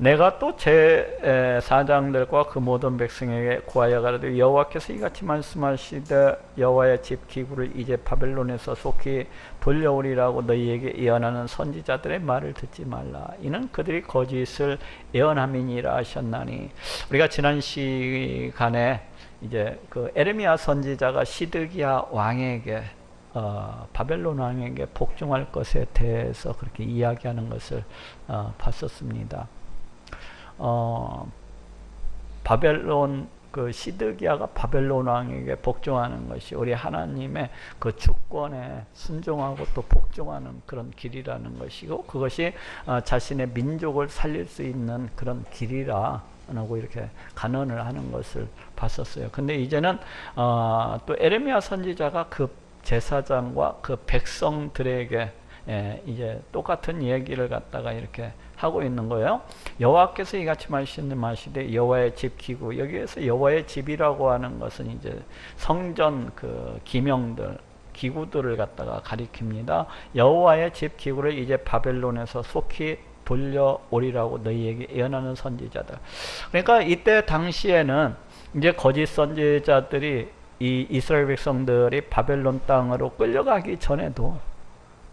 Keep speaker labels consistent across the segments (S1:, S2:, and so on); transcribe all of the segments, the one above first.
S1: 내가 또 제 사장들과 그 모든 백성에게 구하여 가라되 여호와께서 이같이 말씀하시되 여호와의 집 기구를 이제 바벨론에서 속히 돌려오리라고 너희에게 예언하는 선지자들의 말을 듣지 말라. 이는 그들이 거짓을 예언함이니라 하셨나니. 우리가 지난 시간에 이제 그 에레미야 선지자가 시드기야 왕에게 바벨론 왕에게 복종할 것에 대해서 그렇게 이야기하는 것을 봤었습니다. 바벨론 그 시드기야가 바벨론 왕에게 복종하는 것이 우리 하나님의 그 주권에 순종하고 또 복종하는 그런 길이라는 것이고, 그것이 자신의 민족을 살릴 수 있는 그런 길이라 라고 이렇게 간언을 하는 것을 봤었어요. 근데 이제는 또 에레미야 선지자가 그 제사장과 그 백성들에게 이제 똑같은 얘기를 갖다가 이렇게 하고 있는 거예요. 여호와께서 이같이 말씀하시되 여호와의 집 기구, 여기에서 여호와의 집이라고 하는 것은 이제 성전 그 기명들, 기구들을 갖다가 가리킵니다. 여호와의 집 기구를 이제 바벨론에서 속히 돌려오리라고 너희에게 예언하는 선지자들. 그러니까 이때 당시에는 이제 거짓 선지자들이 이 이스라엘 백성들이 바벨론 땅으로 끌려가기 전에도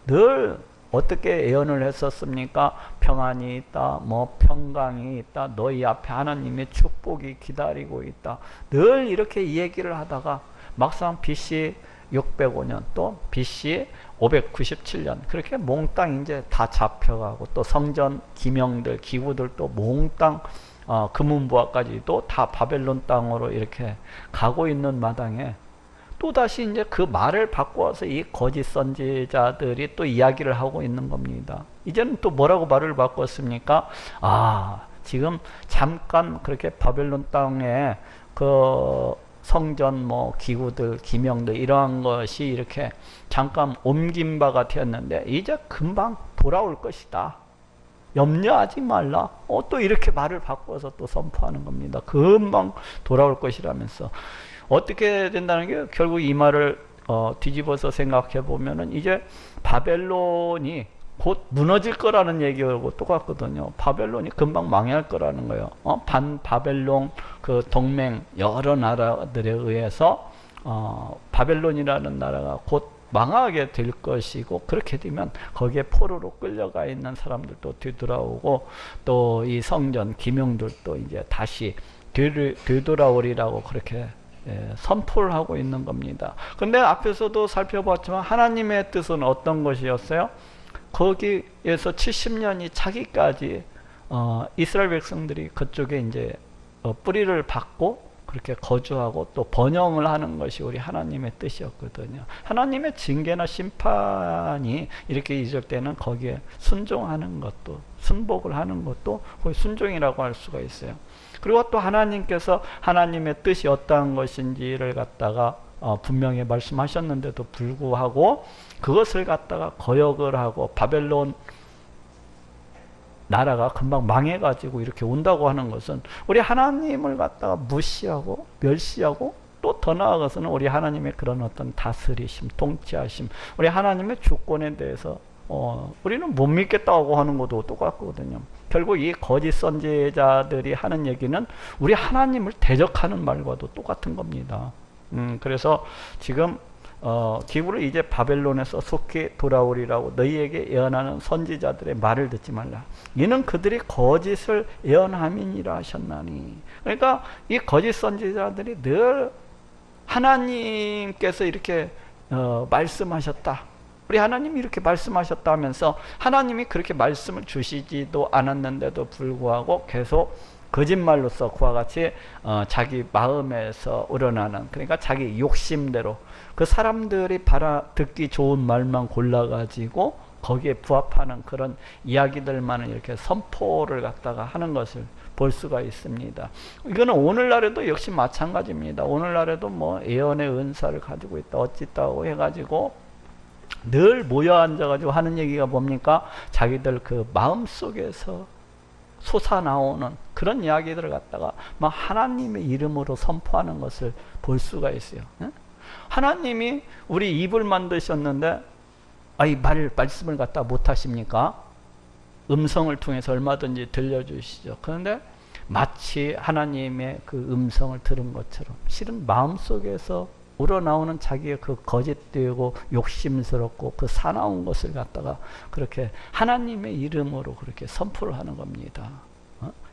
S1: 늘 어떻게 예언을 했었습니까? 평안이 있다, 뭐 평강이 있다, 너희 앞에 하나님의 축복이 기다리고 있다. 늘 이렇게 얘기를 하다가 막상 BC 605년 또 BC 597년 그렇게 몽땅 이제 다 잡혀가고, 또 성전 기명들 기구들 또 몽땅 금은부화까지도 다 바벨론 땅으로 이렇게 가고 있는 마당에 또다시 이제 그 말을 바꿔서 이 거짓 선지자들이 또 이야기를 하고 있는 겁니다. 이제는 또 뭐라고 말을 바꿨습니까? 지금 잠깐 그렇게 바벨론 땅에 그 성전 뭐 기구들 기명들 이러한 것이 이렇게 잠깐 옮긴 바가 되었는데 이제 금방 돌아올 것이다. 염려하지 말라. 또 이렇게 말을 바꿔서 또 선포하는 겁니다. 금방 돌아올 것이라면서. 어떻게 된다는 게 결국 이 말을 뒤집어서 생각해 보면은 이제 바벨론이 곧 무너질 거라는 얘기하고 똑같거든요. 바벨론이 금방 망할 거라는 거예요. 반바벨론 그 동맹 여러 나라들에 의해서 바벨론이라는 나라가 곧 망하게 될 것이고, 그렇게 되면 거기에 포로로 끌려가 있는 사람들도 뒤돌아오고, 또 이 성전 기명들도 이제 다시 되돌아오리라고 그렇게 선포를 하고 있는 겁니다. 근데 앞에서도 살펴봤지만 하나님의 뜻은 어떤 것이었어요? 거기에서 70년이 차기까지 이스라엘 백성들이 그쪽에 이제 뿌리를 박고 그렇게 거주하고 또 번영을 하는 것이 우리 하나님의 뜻이었거든요. 하나님의 징계나 심판이 이렇게 있을 때는 거기에 순종하는 것도, 순복을 하는 것도 거의 순종이라고 할 수가 있어요. 그리고 또 하나님께서 하나님의 뜻이 어떠한 것인지를 갖다가 분명히 말씀하셨는데도 불구하고 그것을 갖다가 거역을 하고 바벨론 나라가 금방 망해가지고 이렇게 온다고 하는 것은 우리 하나님을 갖다가 무시하고 멸시하고, 또 더 나아가서는 우리 하나님의 그런 어떤 다스리심, 통치하심, 우리 하나님의 주권에 대해서 우리는 못 믿겠다고 하는 것도 똑같거든요. 결국 이 거짓 선지자들이 하는 얘기는 우리 하나님을 대적하는 말과도 똑같은 겁니다. 그래서 지금 기구를 이제 바벨론에서 속히 돌아오리라고 너희에게 예언하는 선지자들의 말을 듣지 말라. 이는 그들이 거짓을 예언함이니라 하셨나니. 그러니까 이 거짓 선지자들이 늘 하나님께서 이렇게 말씀하셨다, 우리 하나님이 이렇게 말씀하셨다 하면서 하나님이 그렇게 말씀을 주시지도 않았는데도 불구하고 계속 거짓말로서 그와 같이 자기 마음에서 우러나는, 그러니까 자기 욕심대로 그 사람들이 듣기 좋은 말만 골라가지고 거기에 부합하는 그런 이야기들만을 이렇게 선포를 갖다가 하는 것을 볼 수가 있습니다. 이거는 오늘날에도 역시 마찬가지입니다. 오늘날에도 뭐 예언의 은사를 가지고 있다 어찌다고 해가지고 늘 모여 앉아가지고 하는 얘기가 뭡니까? 자기들 그 마음속에서 솟아나오는 그런 이야기들을 갖다가 막 하나님의 이름으로 선포하는 것을 볼 수가 있어요. 하나님이 우리 입을 만드셨는데 이 말씀을 갖다 못 하십니까? 음성을 통해서 얼마든지 들려주시죠. 그런데 마치 하나님의 그 음성을 들은 것처럼 실은 마음속에서 우러나오는 자기의 그 거짓되고 욕심스럽고 그 사나운 것을 갖다가 그렇게 하나님의 이름으로 그렇게 선포를 하는 겁니다.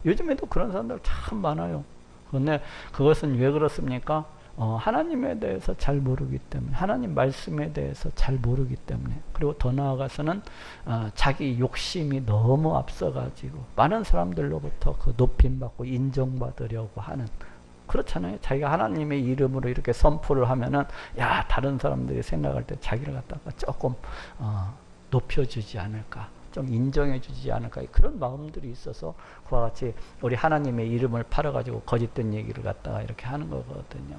S1: 요즘에도 그런 사람들 참 많아요. 그런데 그것은 왜 그렇습니까? 하나님에 대해서 잘 모르기 때문에, 하나님 말씀에 대해서 잘 모르기 때문에, 그리고 더 나아가서는 자기 욕심이 너무 앞서가지고 많은 사람들로부터 그 높임받고 인정받으려고 하는, 그렇잖아요. 자기가 하나님의 이름으로 이렇게 선포를 하면은 야, 다른 사람들이 생각할 때 자기를 갖다가 조금 높여주지 않을까, 좀 인정해주지 않을까, 그런 마음들이 있어서 그와 같이 우리 하나님의 이름을 팔아가지고 거짓된 얘기를 갖다가 이렇게 하는 거거든요.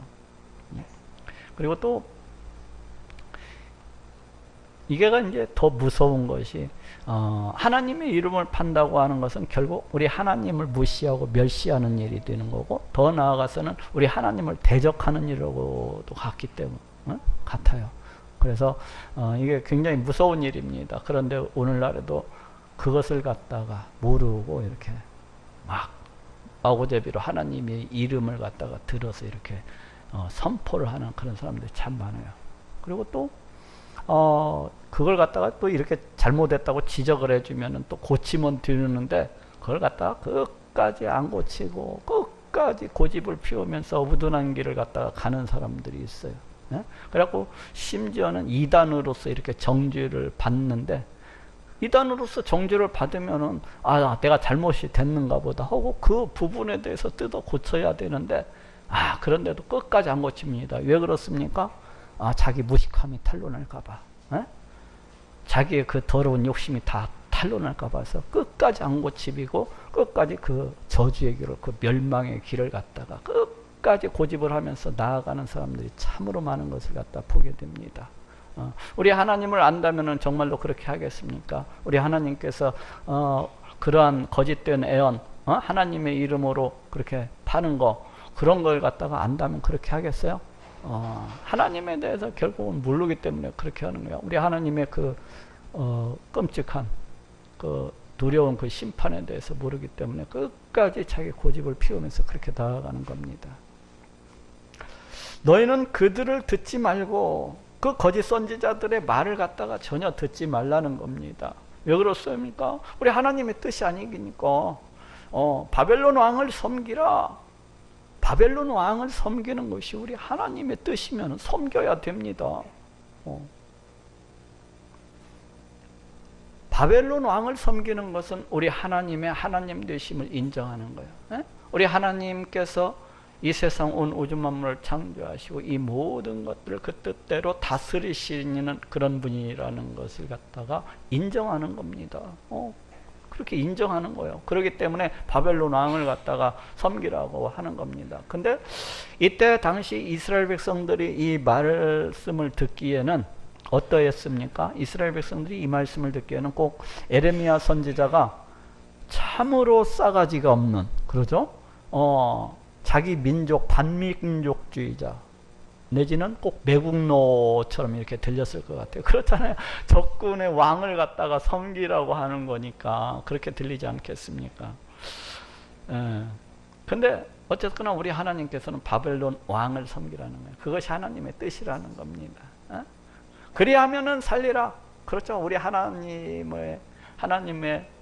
S1: 그리고 또 이게 이제 더 무서운 것이 하나님의 이름을 판다고 하는 것은 결국 우리 하나님을 무시하고 멸시하는 일이 되는 거고, 더 나아가서는 우리 하나님을 대적하는 일하고도 같아요. 그래서 이게 굉장히 무서운 일입니다. 그런데 오늘날에도 그것을 갖다가 모르고 이렇게 막 마구제비로 하나님의 이름을 갖다가 들어서 이렇게 선포를 하는 그런 사람들이 참 많아요. 그리고 또 그걸 갖다가 또 이렇게 잘못했다고 지적을 해주면은 또 고치면 되는데, 그걸 갖다가 끝까지 안 고치고 끝까지 고집을 피우면서 어부둔한 길을 갖다가 가는 사람들이 있어요. 네? 그래갖고 심지어는 이단으로서 이렇게 정죄를 받는데, 이단으로서 정죄를 받으면은 내가 잘못이 됐는가 보다 하고 그 부분에 대해서 뜯어 고쳐야 되는데, 그런데도 끝까지 안 고칩니다. 왜 그렇습니까? 자기 무식함이 탄로날까봐, 자기의 그 더러운 욕심이 다 탄로날까봐 해서 끝까지 안 고치고 끝까지 그 저주의 길을, 그 멸망의 길을 갖다가 끝까지 고집을 하면서 나아가는 사람들이 참으로 많은 것을 갖다 보게 됩니다. 우리 하나님을 안다면은 정말로 그렇게 하겠습니까? 우리 하나님께서 그러한 거짓된 애언, 하나님의 이름으로 그렇게 파는 거, 그런 걸 갖다가 안다면 그렇게 하겠어요? 하나님에 대해서 결국은 모르기 때문에 그렇게 하는 거예요. 우리 하나님의 그 끔찍한 그 두려운 그 심판에 대해서 모르기 때문에 끝까지 자기 고집을 피우면서 그렇게 나아가는 겁니다. 너희는 그들을 듣지 말고 그 거짓 선지자들의 말을 갖다가 전혀 듣지 말라는 겁니다. 왜 그렇습니까? 우리 하나님의 뜻이 아니니까. 바벨론 왕을 섬기라. 바벨론 왕을 섬기는 것이 우리 하나님의 뜻이면 섬겨야 됩니다. 바벨론 왕을 섬기는 것은 우리 하나님의 하나님 되심을 인정하는 거예요. 우리 하나님께서 이 세상 온 우주 만물을 창조하시고 이 모든 것들을 그 뜻대로 다스리시는 그런 분이라는 것을 갖다가 인정하는 겁니다. 그렇게 인정하는 거예요. 그렇기 때문에 바벨론 왕을 갖다가 섬기라고 하는 겁니다. 근데 이때 당시 이스라엘 백성들이 이 말씀을 듣기에는 어떠했습니까? 이스라엘 백성들이 이 말씀을 듣기에는 꼭 에레미야 선지자가 참으로 싸가지가 없는, 그러죠? 자기 민족 반민족주의자 내지는 꼭 매국노처럼 이렇게 들렸을 것 같아요. 그렇잖아요. 적군의 왕을 갖다가 섬기라고 하는 거니까 그렇게 들리지 않겠습니까? 근데 어쨌거나 우리 하나님께서는 바벨론 왕을 섬기라는 거예요. 그것이 하나님의 뜻이라는 겁니다. 그리하면은 살리라. 그렇죠. 우리 하나님의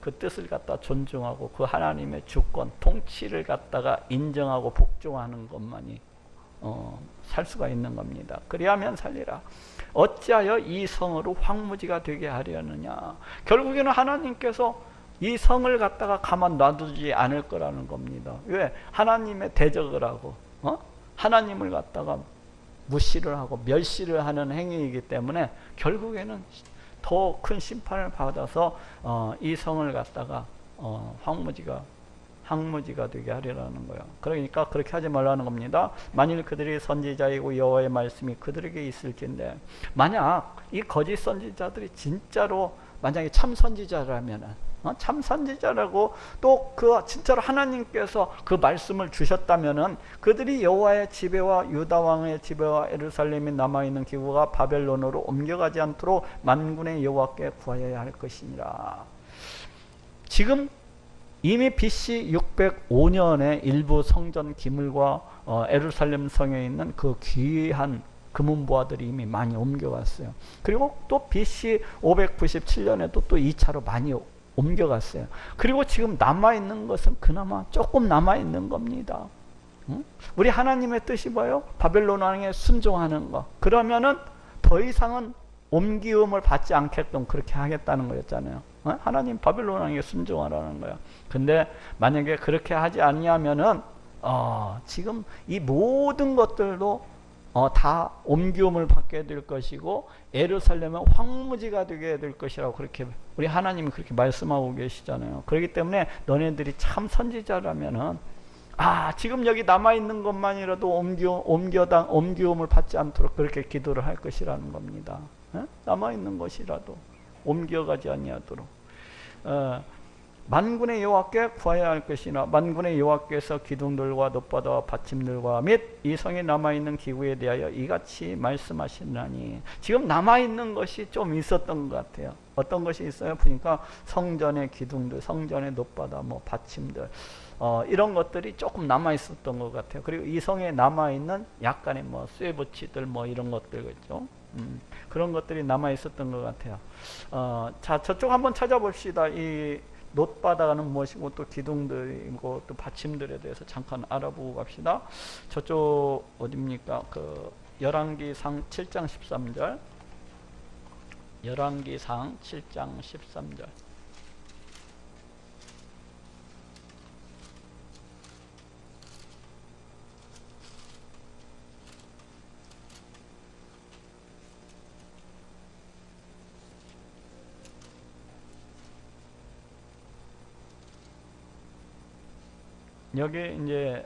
S1: 그 뜻을 갖다 존중하고 그 하나님의 주권, 통치를 갖다가 인정하고 복종하는 것만이 살 수가 있는 겁니다. 그리하면 살리라. 어찌하여 이 성으로 황무지가 되게 하려느냐. 결국에는 하나님께서 이 성을 갖다가 가만 놔두지 않을 거라는 겁니다. 왜? 하나님의 대적을 하고 하나님을 갖다가 무시를 하고 멸시를 하는 행위이기 때문에 결국에는 더 큰 심판을 받아서 이 성을 갖다가 황무지가 되게 하리라는 거예요. 그러니까 그렇게 하지 말라는 겁니다. 만일 그들이 선지자이고 여호와의 말씀이 그들에게 있을진데, 만약 이 거짓 선지자들이 진짜로 만약에 참 선지자라면은 참 선지자라고 또 그 진짜로 하나님께서 그 말씀을 주셨다면은 그들이 여호와의 지배와 유다 왕의 지배와 예루살렘에 남아 있는 기후가 바벨론으로 옮겨가지 않도록 만군의 여호와께 구하여야 할 것이니라. 지금 이미 BC 605년에 일부 성전 기물과 예루살렘 성에 있는 그 귀한 금은보화들이 이미 많이 옮겨갔어요. 그리고 또 BC 597년에도 또 2차로 많이 옮겨갔어요. 그리고 지금 남아있는 것은 그나마 조금 남아있는 겁니다. 응? 우리 하나님의 뜻이 뭐예요? 바벨론 왕에 순종하는 거. 그러면은 더 이상은 옮기움을 받지 않게끔 그렇게 하겠다는 거였잖아요. 하나님 바벨론 왕에 순종하라는 거야. 근데 만약에 그렇게 하지 않냐면은 지금 이 모든 것들도 다 옮기움을 받게 될 것이고 예루살렘은 황무지가 되게 될 것이라고 그렇게 우리 하나님이 그렇게 말씀하고 계시잖아요. 그렇기 때문에 너네들이 참 선지자라면은 지금 여기 남아있는 것만이라도 옮기움을 받지 않도록 그렇게 기도를 할 것이라는 겁니다. 남아있는 것이라도 옮겨가지 아니하도록. 만군의 여호와께 구하여야 할 것이나 만군의 여호와께서 기둥들과 놋바다와 받침들과 및 이 성에 남아있는 기구에 대하여 이같이 말씀하시나니, 지금 남아있는 것이 좀 있었던 것 같아요. 어떤 것이 있어요? 보니까 성전의 기둥들, 성전의 놋바다, 받침들, 이런 것들이 조금 남아있었던 것 같아요. 그리고 이 성에 남아있는 약간의 쇠붙이들 이런 것들겠죠. 그런 것들이 남아있었던 것 같아요. 자, 저쪽 한번 찾아봅시다. 이 놋바다는 무엇이고 또 기둥들이고 또 받침들에 대해서 잠깐 알아보고 갑시다. 저쪽 어딥니까? 그 열왕기상 7장 13절. 열왕기상 7장 13절. 여기 이제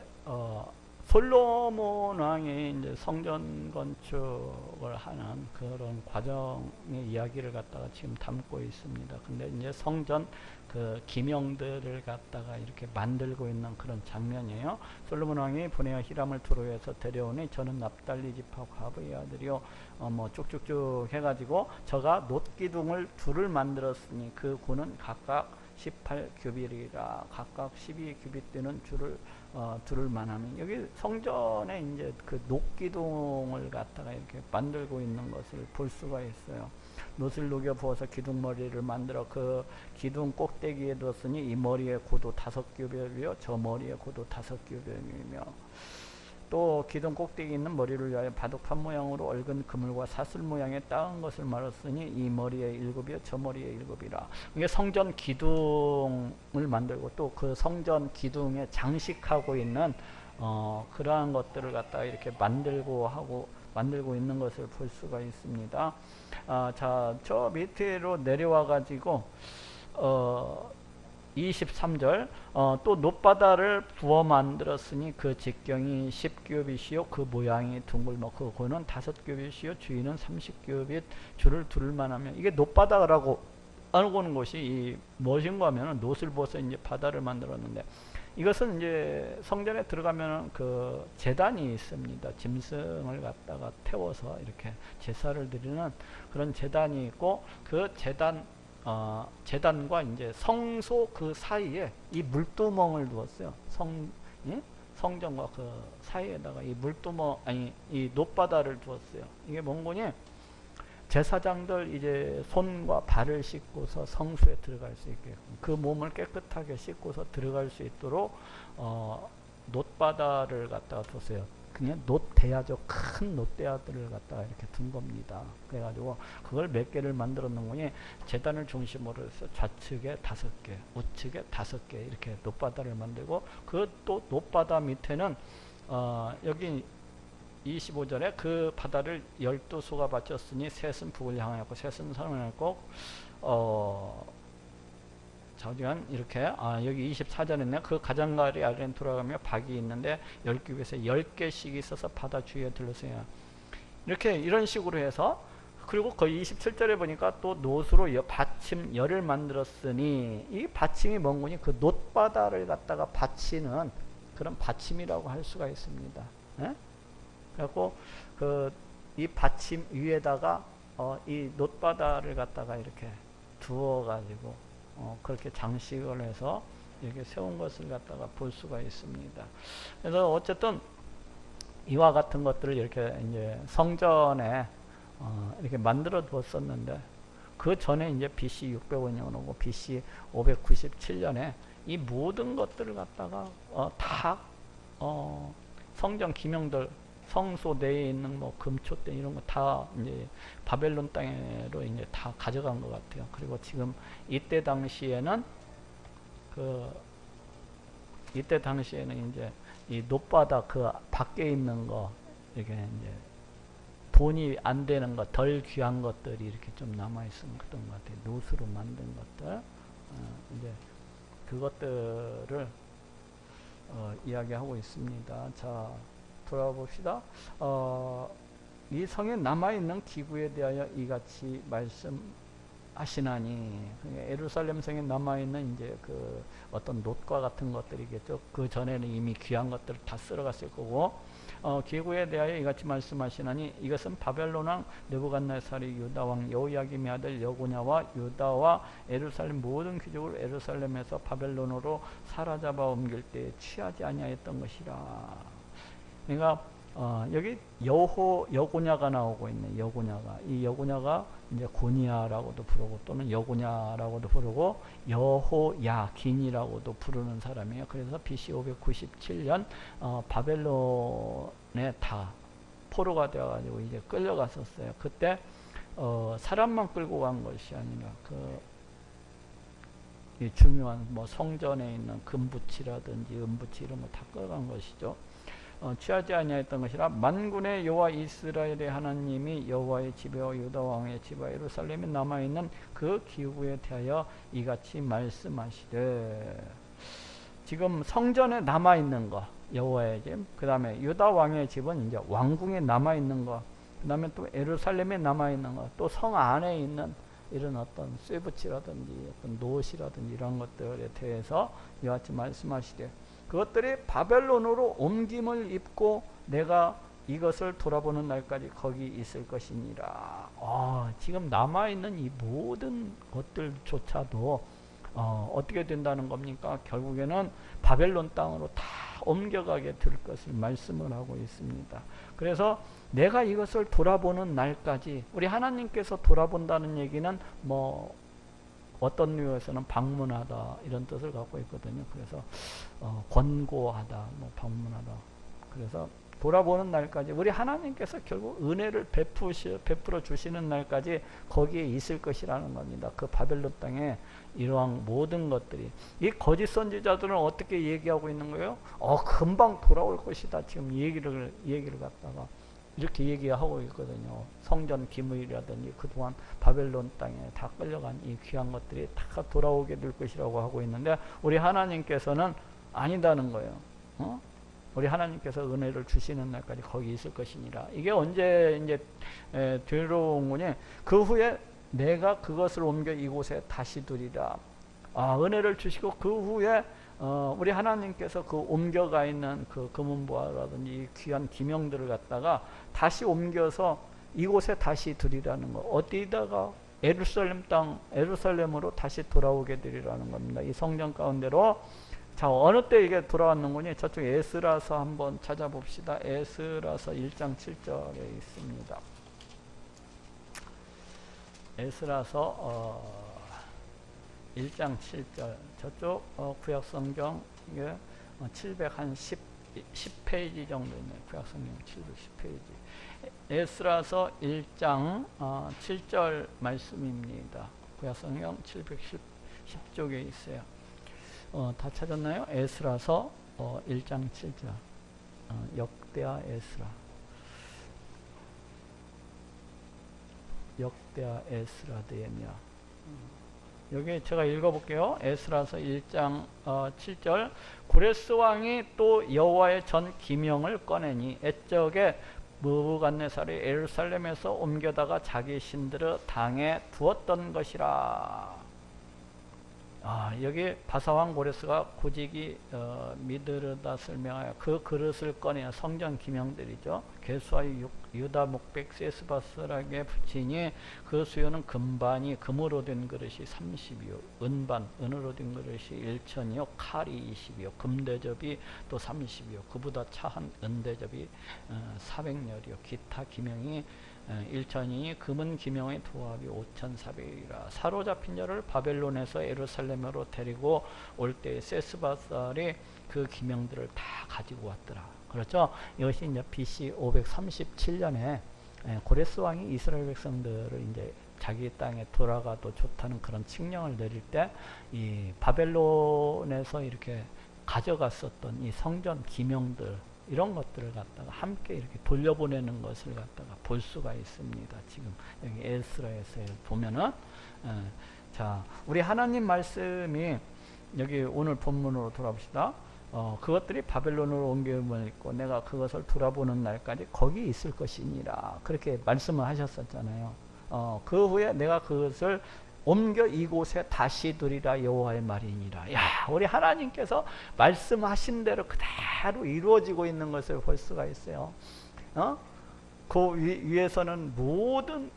S1: 솔로몬 왕이 이제 성전 건축을 하는 그런 과정의 이야기를 갖다가 지금 담고 있습니다. 근데 이제 성전 그 기명들을 갖다가 이렇게 만들고 있는 그런 장면이에요. 솔로몬 왕이 보내어 히람을 두로에서 데려오니 저는 납달리 지파 과부의 아들이요, 쭉쭉쭉 해가지고 저가 놋기둥을 둘을 만들었으니 그 고는 각각 18규빗이라 각각 12규빗 되는 줄을 둘을 만하면, 여기 성전에 이제 그 놋기둥을 갖다가 이렇게 만들고 있는 것을 볼 수가 있어요. 놋을 녹여 부어서 기둥 머리를 만들어 그 기둥 꼭대기에 두었으니 이 머리의 고도 5규빗이며 저 머리의 고도 5규빗이며 또 기둥 꼭대기 있는 머리를 위하여 바둑판 모양으로 얽은 그물과 사슬 모양의 따은 것을 말았으니 이 머리의 7이요 저 머리의 7이라. 이게 성전 기둥을 만들고 또 그 성전 기둥에 장식하고 있는 그러한 것들을 갖다가 이렇게 만들고 있는 것을 볼 수가 있습니다. 자, 저 밑으로 내려와 가지고 23절 또 놋바다를 부어 만들었으니 그 직경이 10규빗이요 그 모양이 둥글고 그는 5규빗이요 주위는 30규빗 줄을 둘만 하면, 이게 놋바다라고 알고는 것이 무엇인가 하면 놋을 부어서 이제 바다를 만들었는데, 이것은 이제 성전에 들어가면 그 제단이 있습니다. 짐승을 갖다가 태워서 이렇게 제사를 드리는 그런 제단이 있고, 그 제단과 이제 성소 그 사이에 이 물두멍을 두었어요. 성전과 그 사이에다가 이 이 놋바다를 두었어요. 이게 뭔 거니? 제사장들 이제 손과 발을 씻고서 성수에 들어갈 수 있게, 그 몸을 깨끗하게 씻고서 들어갈 수 있도록 놋바다를 갖다가 뒀어요. 그냥 놋대야죠. 큰 놋대야들을 갖다가 이렇게 둔 겁니다. 그래가지고 그걸 몇 개를 만들어 놓은 거니, 제단을 중심으로 해서 좌측에 5개, 우측에 5개 이렇게 놋바다를 만들고, 그 또 놋바다 밑에는 여기 25절에 그 바다를 12수가 바쳤으니 셋은 북을 향하였고 셋은 서를 향하였고 자우지간 이렇게 여기 24절에 그 가장가리 아래는 돌아가며 박이 있는데 10규빗에 10개씩 있어서 바다 주위에 둘러서요. 이렇게 이런 식으로 해서, 그리고 거의 27절에 보니까 또 놋으로 받침 열을 만들었으니, 이 받침이 뭔 거니? 그 놋바다를 갖다가 받치는 그런 받침이라고 할 수가 있습니다. 예? 그래갖고 이 받침 위에다가 이 놋바다를 갖다가 이렇게 두어 가지고 그렇게 장식을 해서 이렇게 세운 것을 갖다가 볼 수가 있습니다. 그래서 어쨌든 이와 같은 것들을 이렇게 이제 성전에 이렇게 만들어 두었었는데, 그 전에 이제 BC 605년이고 BC 597년에 이 모든 것들을 갖다가 다 성전 기명들, 성소 내에 있는 뭐 금초대 이런 거 다 이제 바벨론 땅으로 이제 다 가져간 것 같아요. 그리고 지금 이때 당시에는 이제 이 놋바다 그 밖에 있는 거, 이렇게 이제 돈이 안 되는 것, 덜 귀한 것들이 이렇게 좀 남아 있었던 것 같아요. 놋으로 만든 것들, 이제 그것들을 이야기하고 있습니다. 자, 돌아봅시다. 이 성에 남아있는 기구에 대하여 이같이 말씀하시나니, 예루살렘 성에 남아있는 이제 그 어떤 놋과 같은 것들이겠죠. 그 전에는 이미 귀한 것들을 다 쓸어갔을 거고, 기구에 대하여 이같이 말씀하시나니 이것은 바벨론 왕 느부갓네살이 유다 왕 여호야김의 아들 여고냐와 유다와 예루살렘 모든 귀족을 예루살렘에서 바벨론으로 사로잡아 옮길 때에 취하지 아니하였던 것이라. 그러니까 여기 여고냐가 나오고 있네. 여고냐가, 이 여고냐가 이제 고니아라고도 부르고 또는 여고냐라고도 부르고 여호야긴이라고도 부르는 사람이에요. 그래서 BC 597년 바벨론에 다 포로가 되어가지고 이제 끌려갔었어요. 그때 사람만 끌고 간 것이 아니라 이 중요한 뭐 성전에 있는 금부치라든지 은부치 이런 거 다 끌어간 것이죠. 취하지 아니하였던 것이라. 만군의 여호와 이스라엘의 하나님이 여호와의 집에와 유다 왕의 집에 예루살렘에 남아있는 그 기구에 대하여 이같이 말씀하시되, 지금 성전에 남아있는 거 여호와의 집, 그 다음에 유다 왕의 집은 이제 왕궁에 남아있는 거, 그 다음에 또 예루살렘에 남아있는 거, 또 성 안에 있는 이런 어떤 쇠붙이라든지 어떤 놋이라든지 이런 것들에 대해서 이와 같이 말씀하시되, 그것들이 바벨론으로 옮김을 입고 내가 이것을 돌아보는 날까지 거기 있을 것이니라. 지금 남아있는 이 모든 것들조차도 어떻게 된다는 겁니까? 결국에는 바벨론 땅으로 다 옮겨가게 될 것을 말씀을 하고 있습니다. 그래서 내가 이것을 돌아보는 날까지, 우리 하나님께서 돌아본다는 얘기는 뭐 어떤 류에서는 방문하다 이런 뜻을 갖고 있거든요. 그래서 권고하다, 뭐 방문하다. 그래서 돌아보는 날까지 우리 하나님께서 결국 은혜를 베풀어 주시는 날까지 거기에 있을 것이라는 겁니다. 그 바벨론 땅에 이러한 모든 것들이, 이 거짓 선지자들은 어떻게 얘기하고 있는 거예요? 금방 돌아올 것이다. 지금 얘기를 갖다가 이렇게 얘기하고 있거든요. 성전 기물이라든지 그동안 바벨론 땅에 다 끌려간 이 귀한 것들이 다 돌아오게 될 것이라고 하고 있는데, 우리 하나님께서는 아니다는 거예요. 우리 하나님께서 은혜를 주시는 날까지 거기 있을 것이니라. 이게 언제 이제 들어온 거니? 그 후에 내가 그것을 옮겨 이곳에 다시 두리라. 은혜를 주시고 그 후에 우리 하나님께서 그 옮겨가 있는 그 금은보화라든지 귀한 기명들을 갖다가 다시 옮겨서 이곳에 다시 두리라는 거. 어디다가? 예루살렘 땅, 예루살렘으로 다시 돌아오게 되리라는 겁니다. 이 성전 가운데로. 자, 어느 때 이게 돌아왔는 거니? 저쪽 에스라서 한번 찾아봅시다. 에스라서 1장 7절에 있습니다. 에스라서 1장 7절, 저쪽 구약성경 이게 710페이지 정도 있네요. 구약성경 710페이지. 에스라서 1장 7절 말씀입니다. 구약성경 710쪽에 있어요. 다 찾았나요? 에스라서 1장 7절. 역대하 에스라. 역대하 에스라 데미아. 여기 제가 읽어볼게요. 에스라서 1장 7절. 구레스 왕이 또 여호와의 전 기명을 꺼내니 옛적에 느부갓네살이 예루살렘에서 옮겨다가 자기 신들을 당에 두었던 것이라. 여기 바사왕 고레스가 고직이 미드르닷을 명하여 그 그릇을 꺼내어 성전 기명들이죠. 괴수와 유다 목백 세스바스락에 붙이니 그 수요는 금반이 금으로 된 그릇이 30이요 은반 은으로 된 그릇이 1천이요 칼이 20이요 금대접이 또 30이요 그보다 차한 은대접이 400열이요 기타 기명이 1천이니 금은 기명의 도합이 5,400이라 사로잡힌 자를 바벨론에서 예루살렘으로 데리고 올 때에 세스바살이 그 기명들을 다 가지고 왔더라. 그렇죠? 이것이 이제 BC 537년에 고레스 왕이 이스라엘 백성들을 이제 자기 땅에 돌아가도 좋다는 그런 칙령을 내릴 때 이 바벨론에서 이렇게 가져갔었던 이 성전 기명들 이런 것들을 갖다가 함께 이렇게 돌려보내는 것을 갖다가 볼 수가 있습니다. 지금 여기 에스라에서 보면은 자 우리 하나님 말씀이 여기 오늘 본문으로 돌아봅시다. 그것들이 바벨론으로 옮겨오면 있고 내가 그것을 돌아보는 날까지 거기 있을 것이니라 그렇게 말씀을 하셨었잖아요. 그 후에 내가 그것을 옮겨 이곳에 다시 두리라 여호와의 말이니라. 야, 우리 하나님께서 말씀하신 대로 그대로 이루어지고 있는 것을 볼 수가 있어요. 그 위에서는 모든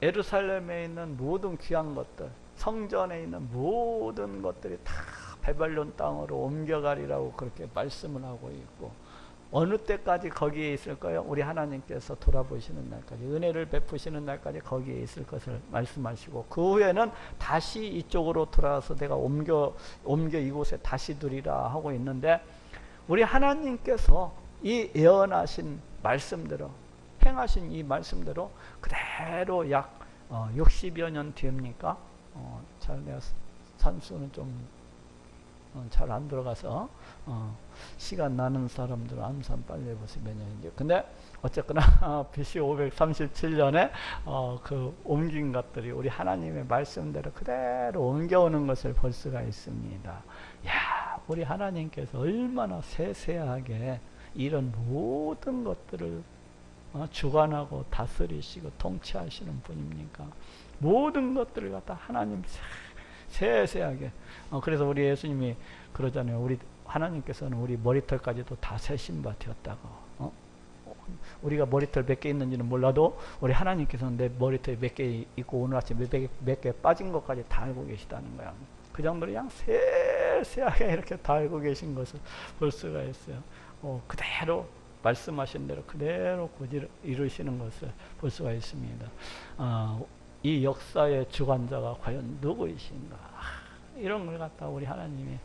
S1: 예루살렘에 있는 모든 귀한 것들, 성전에 있는 모든 것들이 다 바벨론 땅으로 옮겨가리라고 그렇게 말씀을 하고 있고 어느 때까지 거기에 있을 거예요? 우리 하나님께서 돌아보시는 날까지 은혜를 베푸시는 날까지 거기에 있을 것을 말씀하시고 그 후에는 다시 이쪽으로 돌아와서 내가 옮겨 이곳에 다시 두리라 하고 있는데 우리 하나님께서 이 예언하신 말씀대로 행하신 이 말씀대로 그대로 약 60여 년 뒤입니까? 잘 내가 산수는 좀 잘 안 들어가서 시간 나는 사람들 암산 빨리 해보세요. 몇 년인지. 근데 어쨌거나 BC 537년에 그 옮긴 것들이 우리 하나님의 말씀대로 그대로 옮겨오는 것을 볼 수가 있습니다. 야, 우리 하나님께서 얼마나 세세하게 이런 모든 것들을 주관하고 다스리시고 통치하시는 분입니까? 모든 것들을 갖다 하나님 세세하게. 그래서 우리 예수님이 그러잖아요. 우리 하나님께서는 우리 머리털까지도 다 세신 바 되었다고. 우리가 머리털 몇 개 있는지는 몰라도 우리 하나님께서는 내 머리털이 몇 개 있고 오늘 아침 몇 개 빠진 것까지 다 알고 계시다는 거야. 그 정도로 그냥 세세하게 이렇게 다 알고 계신 것을 볼 수가 있어요. 그대로 말씀하신 대로 그대로 이루시는 것을 볼 수가 있습니다. 이 역사의 주관자가 과연 누구이신가? 이런 걸 갖다 우리 하나님이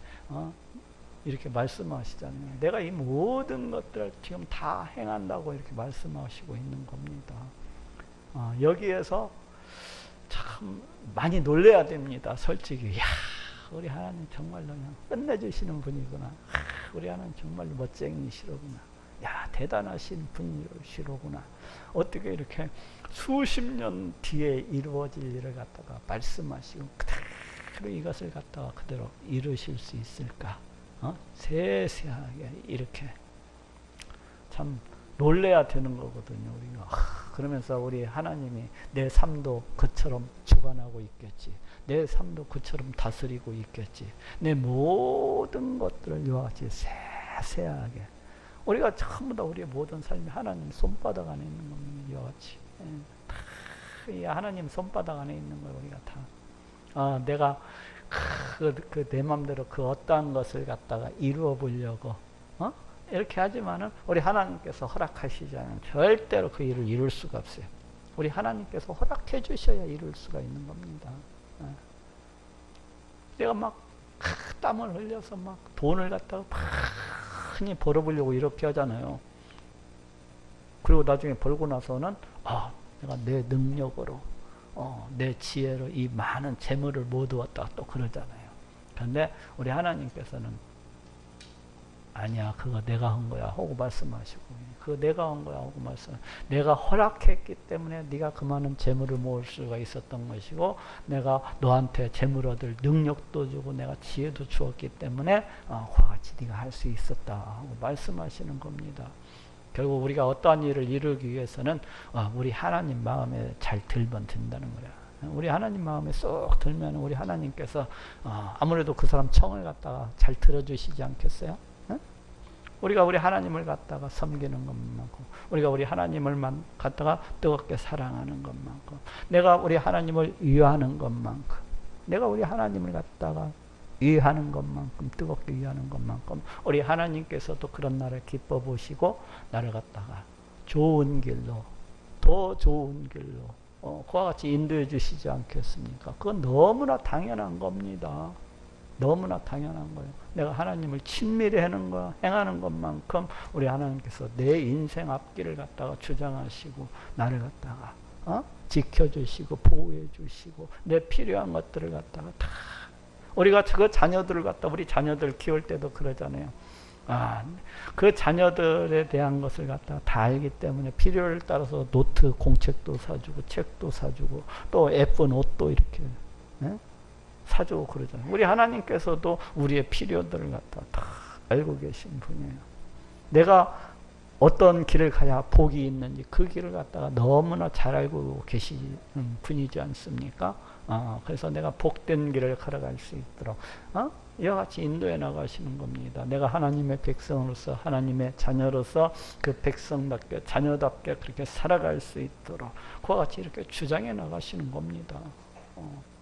S1: 이렇게 말씀하시잖아요. 내가 이 모든 것들을 지금 다 행한다고 이렇게 말씀하시고 있는 겁니다. 여기에서 참 많이 놀래야 됩니다. 솔직히. 야, 우리 하나님 정말로 그냥 끝내주시는 분이구나. 우리 하나님 정말로 멋쟁이시로구나. 야, 대단하신 분이시로구나. 어떻게 이렇게 수십 년 뒤에 이루어질 일을 갖다가 말씀하시고 그대로 이것을 갖다가 그대로 이루실 수 있을까? 세세하게 이렇게 참 놀래야 되는 거거든요. 우리가 그러면서 우리 하나님이 내 삶도 그처럼 주관하고 있겠지. 내 삶도 그처럼 다스리고 있겠지. 내 모든 것들을 이와 같이 세세하게 우리가 전부 다 우리의 모든 삶이 하나님 손바닥 안에 있는 겁니다. 이와 같이 다 하나님 손바닥 안에 있는 걸 우리가 다 내가 내 맘대로 그 어떠한 것을 갖다가 이루어 보려고 이렇게 하지만은 우리 하나님께서 허락하시지 않으면 절대로 그 일을 이룰 수가 없어요. 우리 하나님께서 허락해 주셔야 이룰 수가 있는 겁니다. 내가 막 땀을 흘려서 막 돈을 갖다가 많이 벌어보려고 이렇게 하잖아요. 그리고 나중에 벌고 나서는 내가 내 능력으로 내 지혜로 이 많은 재물을 모두었다 또 그러잖아요. 그런데 우리 하나님께서는 아니야, 그거 내가 한 거야 하고 말씀하시고, 그거 내가 한 거야 하고 내가 허락했기 때문에 네가 그 많은 재물을 모을 수가 있었던 것이고, 내가 너한테 재물 얻을 능력도 주고 내가 지혜도 주었기 때문에 그와 같이 네가 할 수 있었다 하고 말씀하시는 겁니다. 결국 우리가 어떠한 일을 이루기 위해서는 우리 하나님 마음에 잘 들면 된다는 거야. 우리 하나님 마음에 쏙 들면 우리 하나님께서 아무래도 그 사람 청을 갖다가 잘 들어주시지 않겠어요? 우리가 우리 하나님을 갖다가 섬기는 것만큼, 우리가 우리 하나님을 갖다가 뜨겁게 사랑하는 것만큼, 내가 우리 하나님을 위하는 것만큼, 내가 우리 하나님을 갖다가 위하는 것만큼, 뜨겁게 위하는 것만큼 우리 하나님께서도 그런 나를 기뻐 보시고 나를 갖다가 좋은 길로, 더 좋은 길로 그와 같이 인도해 주시지 않겠습니까? 그건 너무나 당연한 겁니다. 너무나 당연한 거예요. 내가 하나님을 친밀히 하는 거, 행하는 것만큼 우리 하나님께서 내 인생 앞길을 갖다가 주장하시고 나를 갖다가 지켜주시고 보호해 주시고 내 필요한 것들을 갖다가 다 우리가 그 자녀들을 갖다 우리 자녀들 키울 때도 그러잖아요. 그 자녀들에 대한 것을 갖다가 다 알기 때문에 필요를 따라서 노트 공책도 사주고 책도 사주고 또 예쁜 옷도 이렇게 사주고 그러잖아요. 우리 하나님께서도 우리의 필요들을 갖다가 다 알고 계신 분이에요. 내가 어떤 길을 가야 복이 있는지 그 길을 갖다가 너무나 잘 알고 계시는 분이지 않습니까? 그래서 내가 복된 길을 걸어갈 수 있도록 이와 같이 인도해 나가시는 겁니다. 내가 하나님의 백성으로서 하나님의 자녀로서 그 백성답게 자녀답게 그렇게 살아갈 수 있도록 그와 같이 이렇게 주장해 나가시는 겁니다.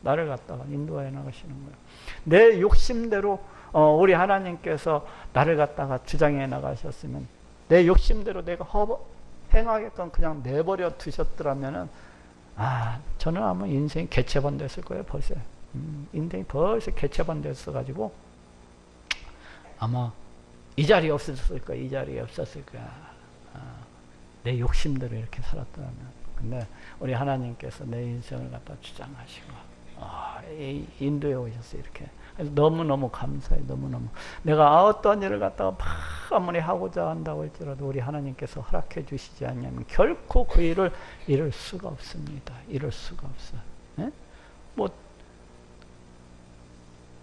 S1: 나를 갖다가 인도해 나가시는 거예요. 내 욕심대로 우리 하나님께서 나를 갖다가 주장해 나가셨으면 내 욕심대로 내가 행하게끔 그냥 내버려 두셨더라면은 저는 아마 인생이 개체반 됐을 거예요. 벌써 인생이 벌써 개체반 됐어가지고 아마 이 자리에 없었을 거야. 이 자리에 없었을 거야. 내 욕심대로 이렇게 살았더라면. 근데 우리 하나님께서 내 인생을 갖다 주장하시고 인도해 오셨어요. 이렇게. 그래서 너무너무 감사해. 너무너무. 내가 어떤 일을 갖다가 아무리 하고자 한다고 할지라도 우리 하나님께서 허락해 주시지 않냐면 결코 그 일을 이룰 수가 없습니다. 이룰 수가 없어요. 예? 뭐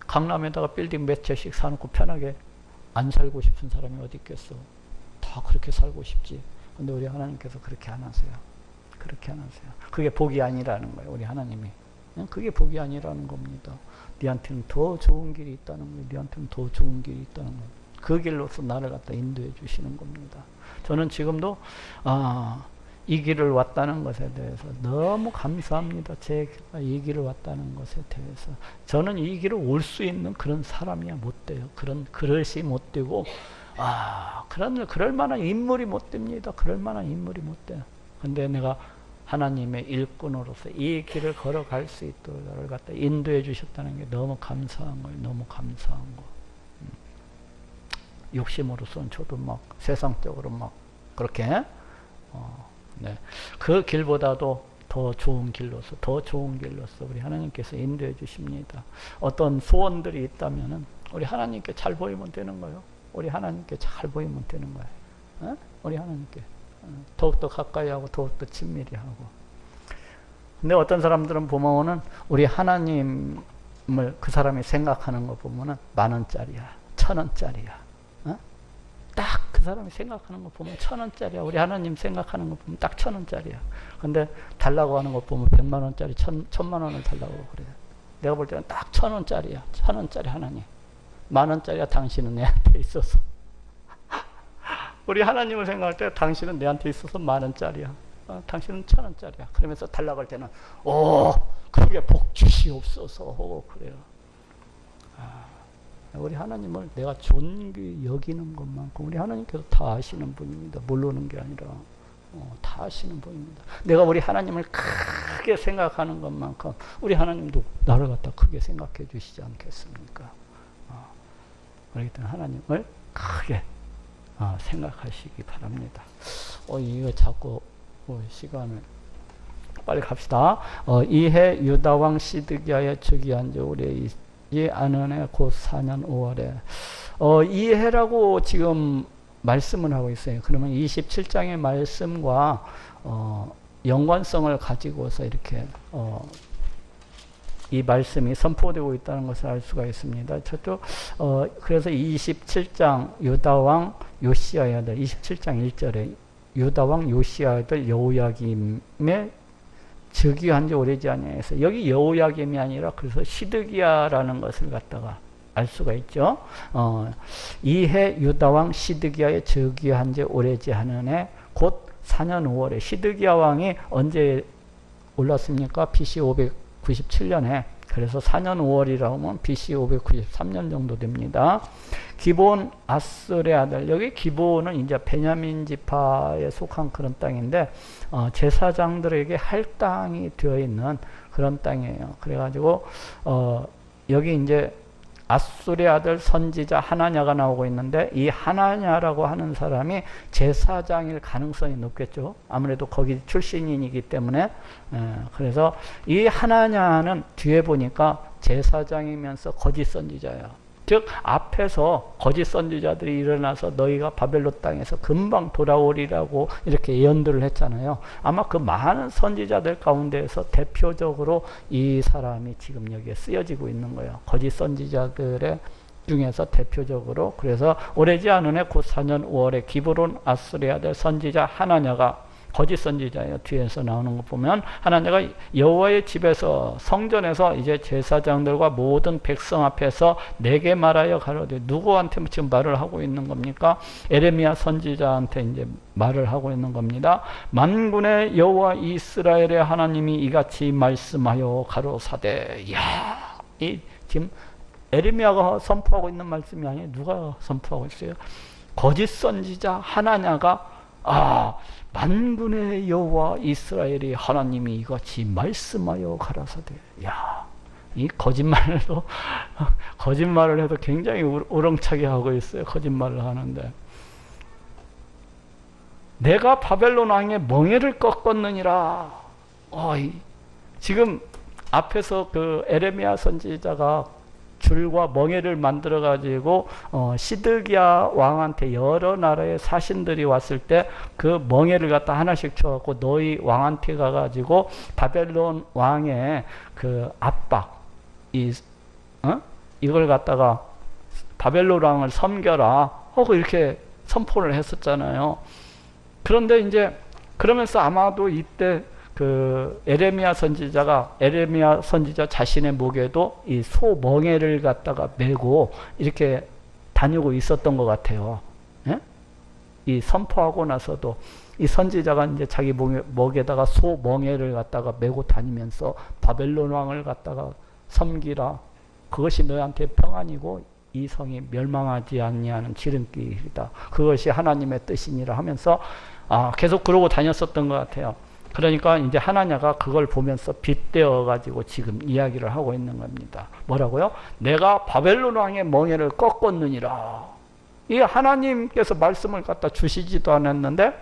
S1: 강남에다가 빌딩 몇 채씩 사놓고 편하게 안 살고 싶은 사람이 어디 있겠어. 다 그렇게 살고 싶지. 근데 우리 하나님께서 그렇게 안 하세요. 그렇게 안 하세요. 그게 복이 아니라는 거예요. 우리 하나님이. 그게 복이 아니라는 겁니다. 네한테는 더 좋은 길이 있다는 거예요. 네한테는 더 좋은 길이 있다는 거예요. 그 길로서 나를 갖다 인도해 주시는 겁니다. 저는 지금도 이 길을 왔다는 것에 대해서 너무 감사합니다. 제가 이 길을 왔다는 것에 대해서. 저는 이 길을 올 수 있는 그런 사람이야 못 돼요. 그런 그릇이 못 되고 그럴 만한 인물이 못 됩니다. 그럴 만한 인물이 못 돼요. 근데 내가 하나님의 일꾼으로서 이 길을 걸어갈 수 있도록 나를 갖다 인도해 주셨다는 게 너무 감사한 거예요. 너무 감사한 거. 욕심으로서는 저도 막 세상적으로 막 그렇게 네. 그 길보다도 더 좋은 길로서 우리 하나님께서 인도해 주십니다. 어떤 소원들이 있다면은 우리 하나님께 잘 보이면 되는 거예요. 우리 하나님께 잘 보이면 되는 거예요. 우리 하나님께 더욱더 가까이 하고 더욱더 친밀히 하고. 근데 어떤 사람들은 보면은 우리 하나님을 그 사람이 생각하는 거 보면은 10,000원짜리야, 1,000원짜리야. 딱 그 사람이 생각하는 거 보면 1,000원짜리야. 우리 하나님 생각하는 거 보면 딱 1,000원짜리야. 근데 달라고 하는 거 보면 1,000,000원짜리, 1,000,000원을 달라고 그래. 내가 볼 때는 딱 1,000원짜리야. 1,000원짜리 하나님. 10,000원짜리야. 당신은 내한테 있어서. 우리 하나님을 생각할 때 당신은 내한테 있어서 10,000원짜리야. 당신은 1,000원짜리야. 그러면서 달라고 할 때는 그게 복 주시옵소서 그래요. 우리 하나님을 내가 존귀 여기는 것만큼 우리 하나님께서 다 아시는 분입니다. 모르는 게 아니라 다 아시는 분입니다. 내가 우리 하나님을 크게 생각하는 것만큼 우리 하나님도 나를 갖다 크게 생각해 주시지 않겠습니까? 그렇기 때문에 하나님을 크게 생각하시기 바랍니다. 이거 자꾸 시간을 빨리 갑시다. 이해 유다왕 시드기야의 즉위한 지 오래 이 아는해 곧 4년 5월에 이해라고 지금 말씀을 하고 있어요. 그러면 27장의 말씀과 연관성을 가지고서 이렇게 이 말씀이 선포되고 있다는 것을 알 수가 있습니다. 저쪽 그래서 27장 유다왕 요시야의 아들 27장 1절에 유다왕 요시야의 아들 여호야김의 즉위한 지 오래지 아니해서 여기 여호야김이 아니라 그래서 시드기야라는 것을 갖다가 알 수가 있죠. 이해 유다왕 시드기야의 즉위한 지 오래지 않은 해 곧 4년 5월에 시드기야 왕이 언제 올랐습니까? BC 597년에. 그래서 4년 5월이라고 하면 BC 593년 정도 됩니다. 기브온 아스의 아들, 여기 기브온은 이제 베냐민 지파에 속한 그런 땅인데 제사장들에게 할당이 되어 있는 그런 땅이에요. 그래가지고 여기 이제 아술의 아들 선지자 하나냐가 나오고 있는데 이 하나냐라고 하는 사람이 제사장일 가능성이 높겠죠. 아무래도 거기 출신이기 때문에. 그래서 이 하나냐는 뒤에 보니까 제사장이면서 거짓 선지자예요. 즉 앞에서 거짓 선지자들이 일어나서 너희가 바벨론 땅에서 금방 돌아오리라고 이렇게 예언들을 했잖아요. 아마 그 많은 선지자들 가운데에서 대표적으로 이 사람이 지금 여기에 쓰여지고 있는 거예요. 거짓 선지자들의 중에서 대표적으로. 그래서 오래지 않은 해 곧 4년 5월에 기브론 아스의 아들 선지자 하나냐가 거짓 선지자예요. 뒤에서 나오는 거 보면 하나냐가 여호와의 집에서 성전에서 이제 제사장들과 모든 백성 앞에서 내게 말하여 가로되, 누구한테 지금 말을 하고 있는 겁니까? 에레미야 선지자한테 이제 말을 하고 있는 겁니다. 만군의 여호와 이스라엘의 하나님이 이같이 말씀하여 가로사대. 이야, 이 지금 에레미야가 선포하고 있는 말씀이 아니에요. 누가 선포하고 있어요? 거짓 선지자 하나냐가 만군의 여호와 이스라엘의 하나님이 이같이 말씀하여 가라사대. 야, 이 거짓말을 해도 굉장히 우렁차게 하고 있어요. 거짓말을 하는데. 내가 바벨론 왕의 멍에를 꺾었느니라. 지금 앞에서 그 에레미야 선지자가 줄과 멍에를 만들어 가지고 시드기야 왕한테 여러 나라의 사신들이 왔을 때 그 멍에를 갖다 하나씩 쳐갖고 너희 왕한테 가가지고 바벨론 왕의 그 압박, 이걸 갖다가 바벨론 왕을 섬겨라 하고 이렇게 선포를 했었잖아요. 그런데 이제 그러면서 아마도 이때 그 에레미야 선지자 자신의 목에도 이 소 멍에를 갖다가 메고 이렇게 다니고 있었던 것 같아요. 예? 이 선포하고 나서도 이 선지자가 이제 자기 목에다가 소 멍에를 갖다가 메고 다니면서 바벨론 왕을 갖다가 섬기라. 그것이 너희한테 평안이고 이 성이 멸망하지 아니하는 지름길이다. 그것이 하나님의 뜻이니라 하면서 계속 그러고 다녔었던 것 같아요. 그러니까 이제 하나냐가 그걸 보면서 빗대어 가지고 지금 이야기를 하고 있는 겁니다. 뭐라고요? 내가 바벨론 왕의 멍에를 꺾었느니라. 이 하나님께서 말씀을 갖다 주시지도 않았는데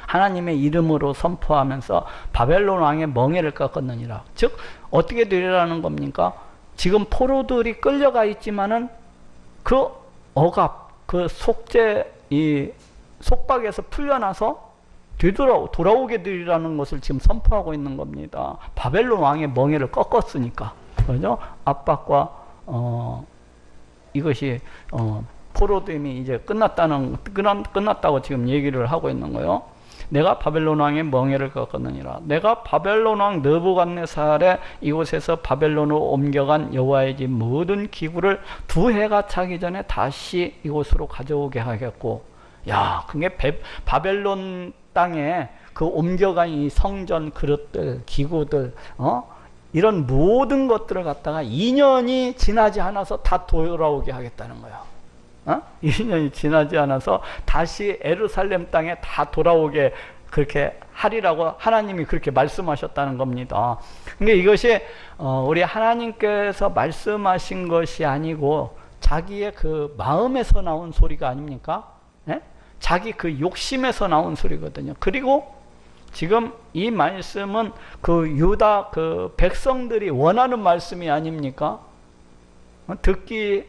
S1: 하나님의 이름으로 선포하면서 바벨론 왕의 멍에를 꺾었느니라. 즉 어떻게 되리라는 겁니까? 지금 포로들이 끌려가 있지만은 그 억압, 그 속죄, 이 속박에서 풀려나서 돌아오게 되리라는 것을 지금 선포하고 있는 겁니다. 바벨론 왕의 멍에를 꺾었으니까. 그죠? 압박과, 이것이, 포로됨이 이제 끝났다고 지금 얘기를 하고 있는 거예요. 내가 바벨론 왕의 멍에를 꺾었느니라. 내가 바벨론 왕 느부갓네살의 이곳에서 바벨론으로 옮겨간 여호와의 집 모든 기구를 2해가 차기 전에 다시 이곳으로 가져오게 하겠고, 야, 그게 바벨론 땅에 그 옮겨간 이 성전 그릇들, 기구들, 이런 모든 것들을 갖다가 2년이 지나지 않아서 다 돌아오게 하겠다는 거예요. 2년이 지나지 않아서 다시 에루살렘 땅에 다 돌아오게 그렇게 하리라고 하나님이 그렇게 말씀하셨다는 겁니다. 그러니까 이것이 우리 하나님께서 말씀하신 것이 아니고 자기의 그 마음에서 나온 소리가 아닙니까? 예? 자기 그 욕심에서 나온 소리거든요. 그리고 지금 이 말씀은 그 유다 그 백성들이 원하는 말씀이 아닙니까? 듣기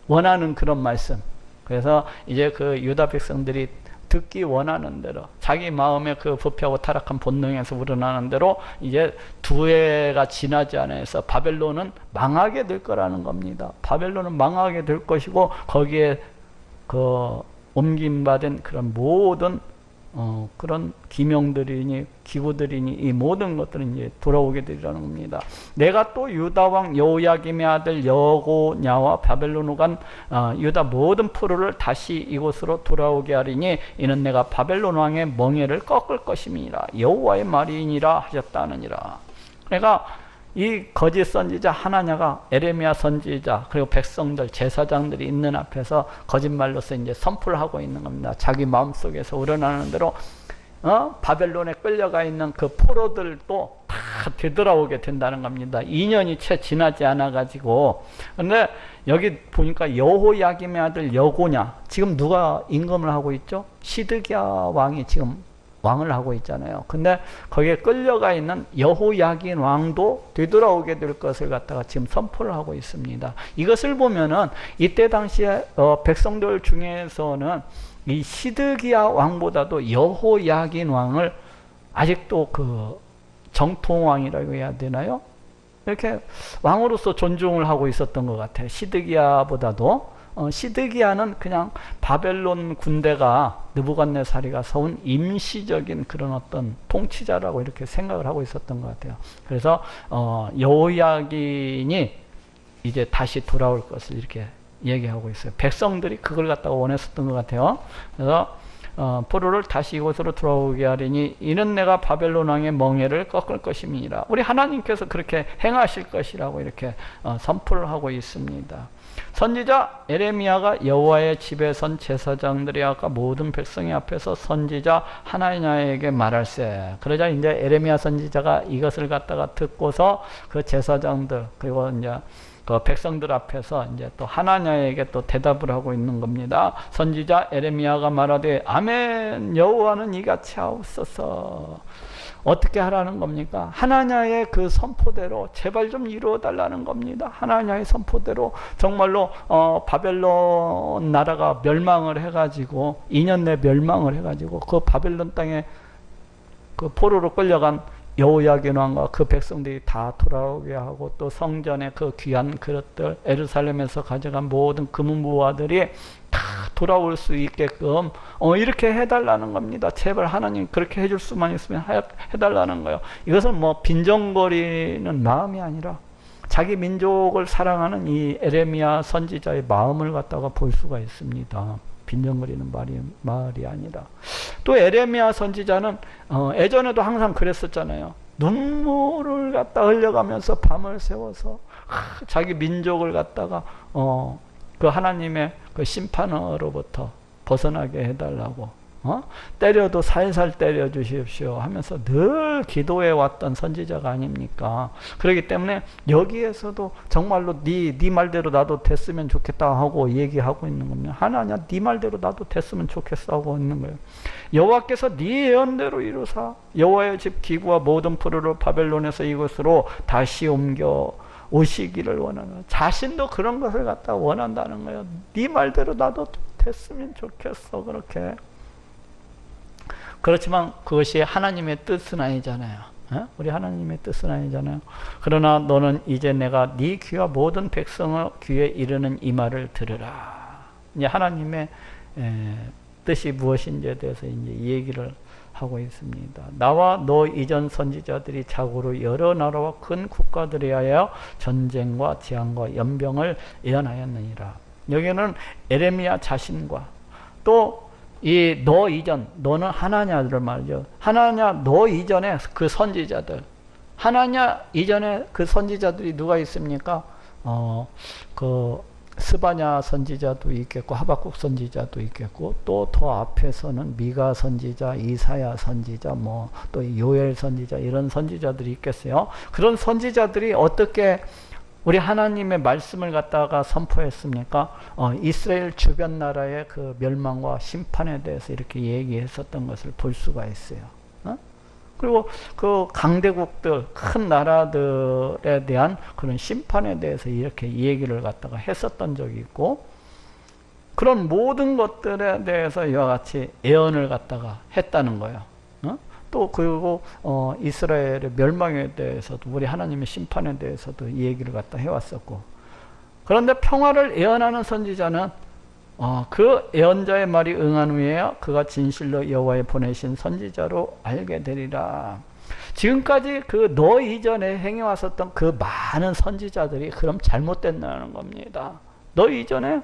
S1: 원하는 그런 말씀. 그래서 이제 그 유다 백성들이 듣기 원하는 대로 자기 마음의 그 부패하고 타락한 본능에서 우러나는 대로 이제 2해가 지나지 않아서 바벨론은 망하게 될 거라는 겁니다. 바벨론은 망하게 될 것이고 거기에 그 옮김받은 그런 모든 그런 기명들이니 기구들이니 이 모든 것들은 이제 돌아오게 되리라는 겁니다. 내가 또 유다 왕 여호야김의 아들 여고냐와 바벨론으로 간 유다 모든 포로를 다시 이곳으로 돌아오게 하리니 이는 내가 바벨론 왕의 멍에를 꺾을 것임이니라. 여호와의 말이니라 하셨다느니라. 그러니까 이 거짓 선지자 하나냐가 에레미야 선지자 그리고 백성들 제사장들이 있는 앞에서 거짓말로서 이제 선포를 하고 있는 겁니다. 자기 마음속에서 우러나는 대로 바벨론에 끌려가 있는 그 포로들도 다 되돌아오게 된다는 겁니다. 2년이 채 지나지 않아 가지고. 근데 여기 보니까 여호야김의 아들 여고냐, 지금 누가 임금을 하고 있죠? 시드기야 왕이 지금 왕을 하고 있잖아요. 근데 거기에 끌려가 있는 여호야긴 왕도 되돌아오게 될 것을 갖다가 지금 선포를 하고 있습니다. 이것을 보면은 이때 당시에 백성들 중에서는 이 시드기야 왕보다도 여호야긴 왕을 아직도 그 정통왕이라고 해야 되나요? 이렇게 왕으로서 존중을 하고 있었던 것 같아요. 시드기야보다도. 시드기야는 그냥 바벨론 군대가 느부갓네살이가 서운 임시적인 그런 어떤 통치자라고 이렇게 생각을 하고 있었던 것 같아요. 그래서 여호야긴이 이제 다시 돌아올 것을 이렇게 얘기하고 있어요. 백성들이 그걸 갖다가 원했었던 것 같아요. 그래서 포로를 다시 이곳으로 돌아오게 하리니 이는 내가 바벨론 왕의 멍에를 꺾을 것임이니라. 우리 하나님께서 그렇게 행하실 것이라고 이렇게 선포를 하고 있습니다. 선지자 에레미야가 여호와의 집에 선 제사장들이 아까 모든 백성의 앞에서 선지자 하나냐에게 말할세. 그러자 이제 에레미야 선지자가 이것을 갖다가 듣고서 그 제사장들 그리고 이제 그 백성들 앞에서 이제 또 하나냐에게 또 대답을 하고 있는 겁니다. 선지자 에레미야가 말하되 아멘 여호와는 이같이 하옵소서. 어떻게 하라는 겁니까? 하나냐의 그 선포대로 제발 좀 이루어 달라는 겁니다. 하나냐의 선포대로 정말로 바벨론 나라가 멸망을 해가지고 2년 내 멸망을 해가지고 그 바벨론 땅에 그 포로로 끌려간 여호야긴 왕과 그 백성들이 다 돌아오게 하고 또 성전의 그 귀한 그릇들 예루살렘에서 가져간 모든 금은보화들이 다 돌아올 수 있게끔 이렇게 해달라는 겁니다. 제발 하나님 그렇게 해줄 수만 있으면 해달라는 거예요. 이것은 뭐 빈정거리는 마음이 아니라 자기 민족을 사랑하는 이 에레미야 선지자의 마음을 갖다가 볼 수가 있습니다. 빈정거리는 말이 아니라. 또 에레미야 선지자는 예전에도 항상 그랬었잖아요. 눈물을 갖다 흘려가면서 밤을 새워서 자기 민족을 갖다가 그 하나님의 그 심판으로부터 벗어나게 해달라고 때려도 살살 때려 주십시오 하면서 늘 기도해 왔던 선지자가 아닙니까? 그렇기 때문에 여기에서도 정말로 네 말대로 나도 됐으면 좋겠다 하고 얘기하고 있는 겁니다. 하나냐 네 말대로 나도 됐으면 좋겠어 하고 있는 거예요. 여호와께서 네 예언대로 이루사 여호와의 집 기구와 모든 포로를 바벨론에서 이곳으로 다시 옮겨 오시기를 원하는, 자신도 그런 것을 갖다 원한다는 거예요. 네 말대로 나도 됐으면 좋겠어. 그렇게. 그렇지만 그것이 하나님의 뜻은 아니잖아요. 우리 하나님의 뜻은 아니잖아요. 그러나 너는 이제 내가 네 귀와 모든 백성의 귀에 이르는 이 말을 들으라. 이제 하나님의 뜻이 무엇인지에 대해서 이제 얘기를 하고 있습니다. 나와 너 이전 선지자들이 자고로 여러 나라와 큰 국가들에 하여 전쟁과 재앙과 연병을 예언하였느니라. 여기는 에레미야 자신과 또 이 너 이전, 너는 하나냐를 말이죠. 하나냐 너 이전에 그 선지자들, 하나냐 이전에 그 선지자들이 누가 있습니까? 그 스바냐 선지자도 있겠고 하박국 선지자도 있겠고 또 더 앞에서는 미가 선지자, 이사야 선지자, 뭐 또 요엘 선지자 이런 선지자들이 있겠어요. 그런 선지자들이 어떻게 우리 하나님의 말씀을 갖다가 선포했습니까? 이스라엘 주변 나라의 그 멸망과 심판에 대해서 이렇게 얘기했었던 것을 볼 수가 있어요. 그리고 그 강대국들, 큰 나라들에 대한 그런 심판에 대해서 이렇게 얘기를 갖다가 했었던 적이 있고, 그런 모든 것들에 대해서 이와 같이 예언을 갖다가 했다는 거예요. 또 그리고 이스라엘의 멸망에 대해서도 우리 하나님의 심판에 대해서도 이 얘기를 갖다 해왔었고, 그런데 평화를 예언하는 선지자는 그 예언자의 말이 응한 후에야 그가 진실로 여호와의 보내신 선지자로 알게 되리라. 지금까지 그 너 이전에 행해왔었던 그 많은 선지자들이 그럼 잘못됐다는 겁니다. 너 이전에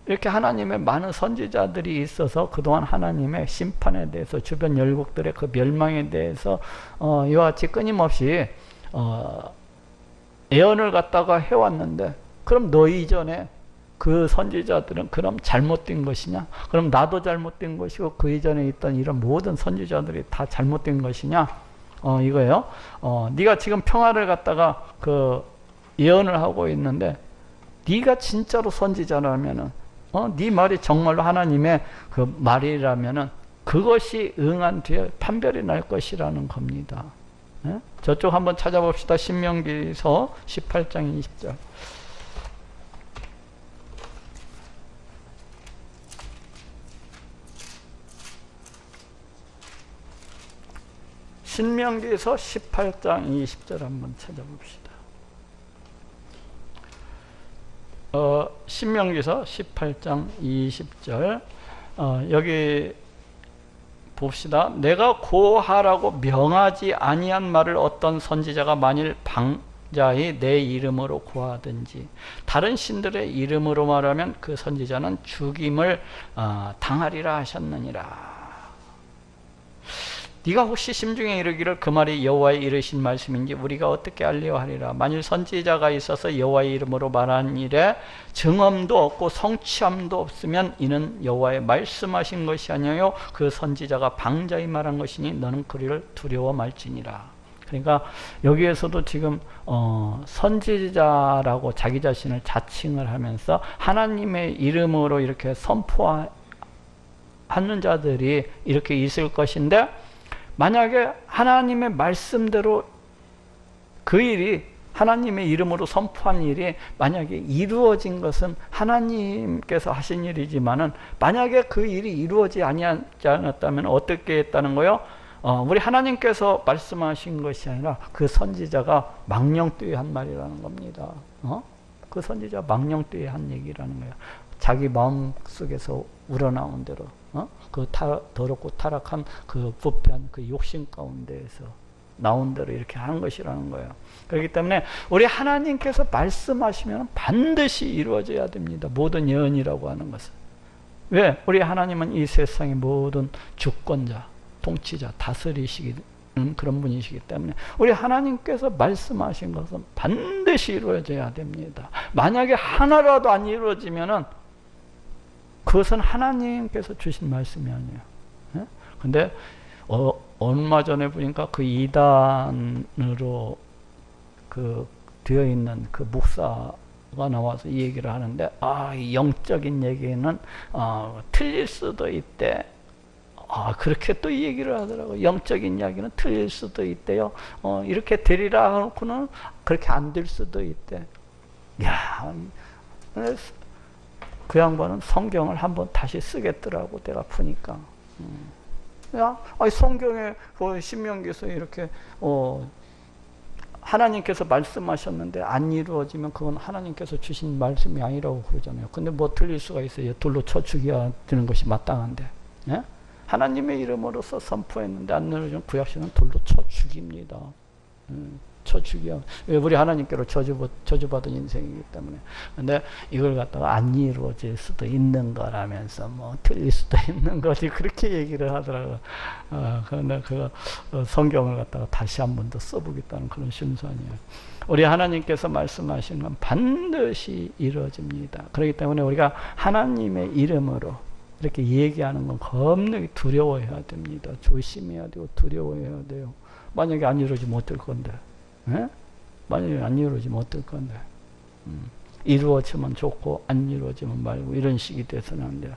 S1: 이렇게 하나님의 많은 선지자들이 있어서 그동안 하나님의 심판에 대해서 주변 열국들의 그 멸망에 대해서 이와 같이 끊임없이 예언을 갖다가 해왔는데, 그럼 너 이전에 그 선지자들은 그럼 잘못된 것이냐? 그럼 나도 잘못된 것이고 그 이전에 있던 이런 모든 선지자들이 다 잘못된 것이냐? 이거예요. 네가 지금 평화를 갖다가 그 예언을 하고 있는데, 네가 진짜로 선지자라면은, 네 말이 정말로 하나님의 그 말이라면은 그것이 응한 뒤에 판별이 날 것이라는 겁니다. 예? 저쪽 한번 찾아봅시다. 신명기서 18장 20절. 신명기서 18장 20절 한번 찾아봅시다. 신명기서 18장 20절 여기 봅시다. 내가 고하라고 명하지 아니한 말을 어떤 선지자가 만일 방자히 내 이름으로 고하든지 다른 신들의 이름으로 말하면 그 선지자는 죽임을 당하리라 하셨느니라. 네가 혹시 심중에 이르기를 그 말이 여호와의 이르신 말씀인지 우리가 어떻게 알리려 하리라. 만일 선지자가 있어서 여호와의 이름으로 말한 일에 증언도 없고 성취함도 없으면 이는 여호와의 말씀하신 것이 아니요 그 선지자가 방자히 말한 것이니 너는 그를 두려워 말지니라. 그러니까 여기에서도 지금 선지자라고 자기 자신을 자칭을 하면서 하나님의 이름으로 이렇게 선포하는 자들이 이렇게 있을 것인데, 만약에 하나님의 말씀대로 그 일이 하나님의 이름으로 선포한 일이 만약에 이루어진 것은 하나님께서 하신 일이지만은 만약에 그 일이 이루어지지 않았다면 어떻게 했다는 거요? 우리 하나님께서 말씀하신 것이 아니라 그 선지자가 망령되이 한 말이라는 겁니다. 그 선지자 망령되이 한 얘기라는 거예요. 자기 마음 속에서 우러나온 대로, 그 더럽고 타락한 그 부패한 그 욕심 가운데에서 나온 대로 이렇게 한 것이라는 거예요. 그렇기 때문에 우리 하나님께서 말씀하시면 반드시 이루어져야 됩니다. 모든 예언이라고 하는 것은. 왜? 우리 하나님은 이 세상의 모든 주권자, 통치자, 다스리시는 그런 분이시기 때문에 우리 하나님께서 말씀하신 것은 반드시 이루어져야 됩니다. 만약에 하나라도 안 이루어지면은 그것은 하나님께서 주신 말씀이 아니에요. 예? 근데 얼마 전에 보니까 그 이단으로 그 되어 있는 그 목사가 나와서 이 얘기를 하는데, 이 영적인 얘기는 틀릴 수도 있대. 그렇게 또 이 얘기를 하더라고요. 영적인 이야기는 틀릴 수도 있대요. 이렇게 되리라 하고는 그렇게 안 될 수도 있대. 야, 그 양반은 성경을 한번 다시 쓰겠더라고, 내가 푸니까. 성경에 그 신명기에서 이렇게 하나님께서 말씀하셨는데 안 이루어지면 그건 하나님께서 주신 말씀이 아니라고 그러잖아요. 근데 뭐 틀릴 수가 있어요. 돌로 쳐 죽여야 되는 것이 마땅한데. 예? 하나님의 이름으로서 선포했는데 안 이루어지면 구약시는 돌로 쳐 죽입니다. 쳐 죽여. 왜? 우리 하나님께로 저주받은 인생이기 때문에. 근데 이걸 갖다가 안 이루어질 수도 있는 거라면서 뭐 틀릴 수도 있는 거지, 그렇게 얘기를 하더라고요. 그런데 그 성경을 갖다가 다시 한 번 더 써보겠다는 그런 심산이에요. 우리 하나님께서 말씀하신 건 반드시 이루어집니다. 그렇기 때문에 우리가 하나님의 이름으로 이렇게 얘기하는 건 겁나게 두려워해야 됩니다. 조심해야 되고 두려워해야 돼요. 만약에 안 이루어지면 어떨 건데? 예? 만약에 안 이루어지면 어떨 건데? 이루어지면 좋고 안 이루어지면 말고 이런 식이 돼서는 안 돼요.